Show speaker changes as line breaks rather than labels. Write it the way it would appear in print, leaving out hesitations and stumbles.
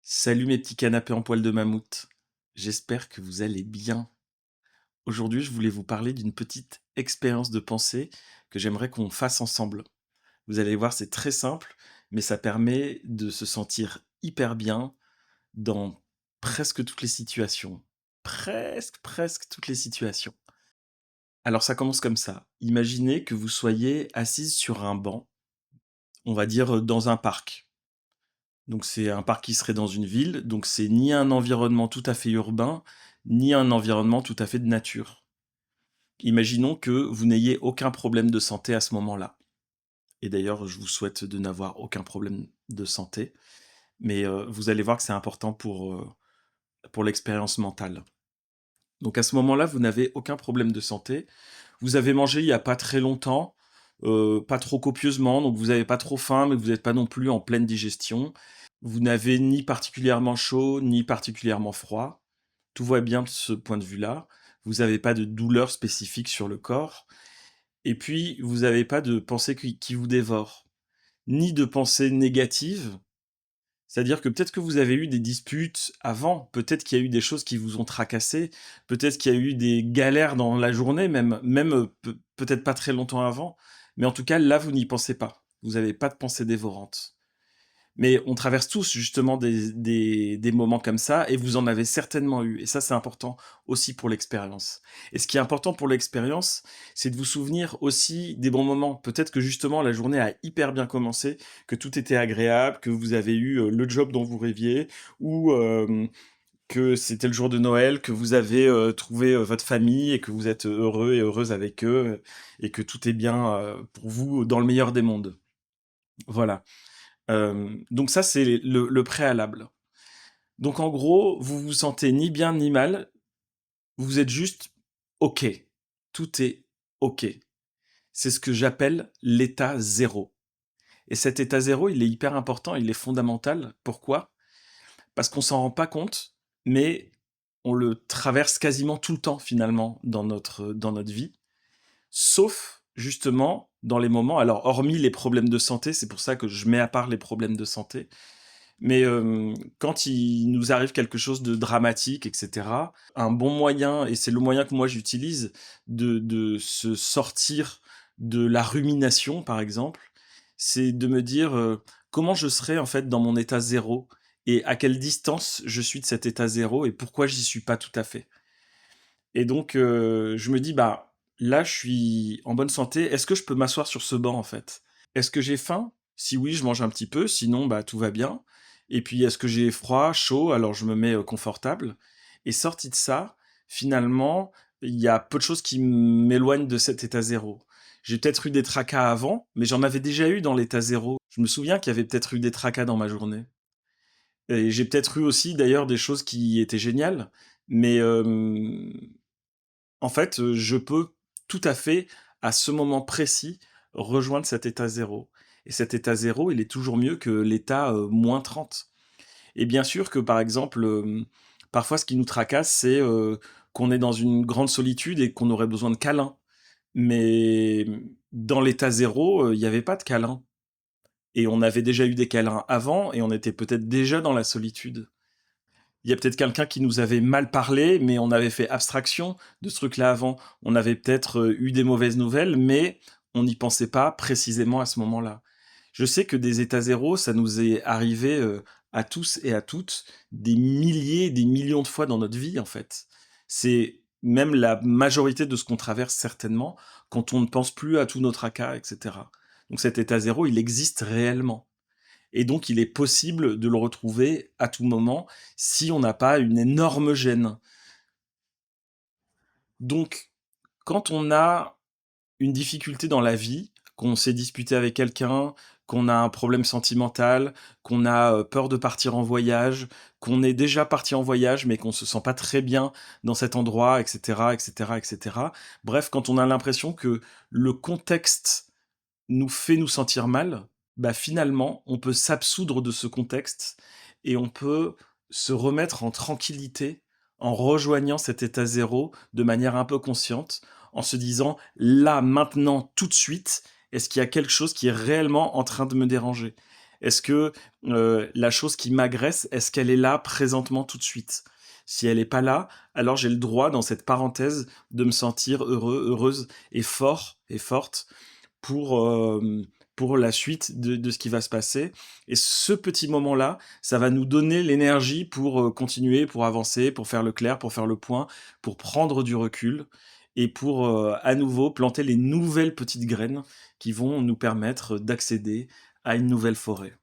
Salut mes petits canapés en poil de mammouth. J'espère que vous allez bien. Aujourd'hui, je voulais vous parler d'une petite expérience de pensée que j'aimerais qu'on fasse ensemble. Vous allez voir, c'est très simple, mais ça permet de se sentir hyper bien dans presque toutes les situations. Presque toutes les situations. Alors ça commence comme ça. Imaginez que vous soyez assise sur un banc, on va dire dans un parc. Donc c'est un parc qui serait dans une ville, donc c'est ni un environnement tout à fait urbain, ni un environnement tout à fait de nature. Imaginons que vous n'ayez aucun problème de santé à ce moment-là. Et d'ailleurs, je vous souhaite de n'avoir aucun problème de santé, mais vous allez voir que c'est important pour l'expérience mentale. Donc à ce moment-là, vous n'avez aucun problème de santé. Vous avez mangé il y a pas très longtemps, pas trop copieusement, donc vous n'avez pas trop faim, mais vous n'êtes pas non plus en pleine digestion. Vous n'avez ni particulièrement chaud, ni particulièrement froid. Tout va bien de ce point de vue-là. Vous n'avez pas de douleur spécifique sur le corps. Et puis, vous n'avez pas de pensée qui vous dévore, ni de pensée négative. C'est-à-dire que peut-être que vous avez eu des disputes avant, peut-être qu'il y a eu des choses qui vous ont tracassé, peut-être qu'il y a eu des galères dans la journée, même peut-être pas très longtemps avant. Mais en tout cas, là, vous n'y pensez pas. Vous n'avez pas de pensée dévorante. Mais on traverse tous justement des moments comme ça, et vous en avez certainement eu. Et ça, c'est important aussi pour l'expérience. Et ce qui est important pour l'expérience, c'est de vous souvenir aussi des bons moments. Peut-être que justement la journée a hyper bien commencé, que tout était agréable, que vous avez eu le job dont vous rêviez, ou que c'était le jour de Noël, que vous avez trouvé votre famille et que vous êtes heureux et heureuse avec eux, et que tout est bien pour vous dans le meilleur des mondes. Voilà. Donc ça, c'est le préalable. Donc en gros, vous vous sentez ni bien ni mal, vous êtes juste OK. Tout est OK. C'est ce que j'appelle l'état zéro. Et cet état zéro, il est hyper important, il est fondamental. Pourquoi? Parce qu'on s'en rend pas compte, mais on le traverse quasiment tout le temps finalement dans notre vie, sauf justement dans les moments, alors hormis les problèmes de santé, c'est pour ça que je mets à part les problèmes de santé. Mais quand il nous arrive quelque chose de dramatique, et cetera, un bon moyen, et c'est le moyen que moi j'utilise, de se sortir de la rumination, par exemple, c'est de me dire, comment je serais, en fait, dans mon état zéro, et à quelle distance je suis de cet état zéro et pourquoi j'y suis pas tout à fait. Et donc je me dis: «Bah, là, je suis en bonne santé, est-ce que je peux m'asseoir sur ce banc, en fait? Est-ce que j'ai faim? Si oui, je mange un petit peu, sinon, bah, tout va bien. Et puis est-ce que j'ai froid, chaud? Alors je me mets, confortable». Et sorti de ça, finalement, il y a peu de choses qui m'éloignent de cet état zéro. J'ai peut-être eu des tracas avant, mais j'en avais déjà eu dans l'état zéro. Je me souviens qu'il y avait peut-être eu des tracas dans ma journée. Et j'ai peut-être eu aussi d'ailleurs des choses qui étaient géniales, mais en fait, je peux tout à fait, à ce moment précis, rejoindre cet état zéro. Et cet état zéro, il est toujours mieux que l'état, -30. Et bien sûr que, par exemple, parfois ce qui nous tracasse, c'est, qu'on est dans une grande solitude et qu'on aurait besoin de câlins. Mais, dans l'état zéro, il y avait pas de câlins, et on avait déjà eu des câlins avant et on était peut-être déjà dans la solitude. Il y a peut-être quelqu'un qui nous avait mal parlé, mais on avait fait abstraction de ce truc-là avant. On avait peut-être eu des mauvaises nouvelles, mais on n'y pensait pas précisément à ce moment-là. Je sais que des états zéro, ça nous est arrivé à tous et à toutes des milliers, des millions de fois dans notre vie, en fait. C'est même la majorité de ce qu'on traverse certainement quand on ne pense plus à tous nos tracas, etc. Donc cet état zéro, il existe réellement. Et donc, il est possible de le retrouver à tout moment si on n'a pas une énorme gêne. Donc, quand on a une difficulté dans la vie, qu'on s'est disputé avec quelqu'un, qu'on a un problème sentimental, qu'on a peur de partir en voyage, qu'on est déjà parti en voyage mais qu'on se sent pas très bien dans cet endroit, etc., etc., etc. Bref, quand on a l'impression que le contexte nous fait nous sentir mal, bah finalement, on peut s'absoudre de ce contexte et on peut se remettre en tranquillité en rejoignant cet état zéro de manière un peu consciente, en se disant là, maintenant, tout de suite, est-ce qu'il y a quelque chose qui est réellement en train de me déranger? Est-ce que, la chose qui m'agresse, est-ce qu'elle est là présentement tout de suite? Si elle est pas là, alors j'ai le droit dans cette parenthèse de me sentir heureux, heureuse et fort et forte pour, pour la suite de ce qui va se passer. Et ce petit moment-là, ça va nous donner l'énergie pour, continuer, pour avancer, pour faire le clair, pour faire le point, pour prendre du recul et pour, à nouveau planter les nouvelles petites graines qui vont nous permettre d'accéder à une nouvelle forêt.